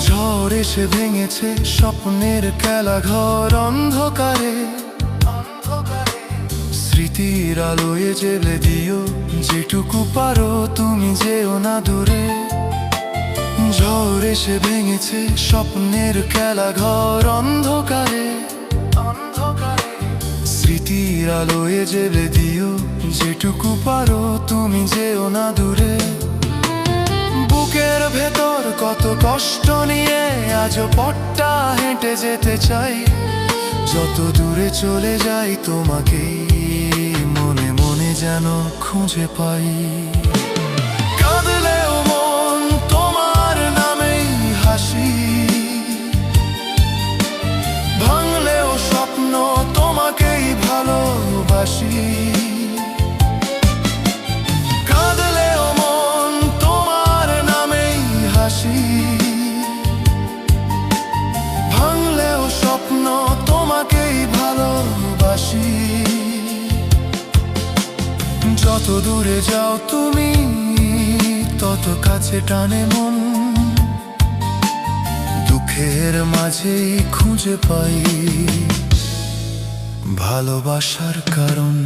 ঝড় এসে ভেঙেছে স্বপ্নের খেলাঘর অন্ধকারে। স্মৃতির আলোয় জেলে দিও যেটুকু পারো, তুমি যেও না দূরে। ঝড় এসে ভেঙেছে স্বপ্নের খেলাঘর অন্ধকারে। স্মৃতির আলোয় জেলে দিও যেটুকু পারো, তুমি যেও না দূরে। বুকের ভেতর কত কষ্ট নিয়ে আজও পথটা হেঁটে যেতে চাই। যত দূরে চলে যাই তোমাকে মনে মনে যেন খুঁজে পাই। কাঁদলেও মন তোমার নামেই হাসি, ভাঙলেও স্বপ্ন তোমাকেই ভালোবাসি। কাঁদলেও মন তোমার নামেই হাসি, ভাঙলেও স্বপ্ন তোমাকেই ভালোবাসি। যত দূরে যাও তুমি তত কাছে টানে মন, দুঃখের মাঝেই খুঁজে পাই ভালোবাসার কারণ।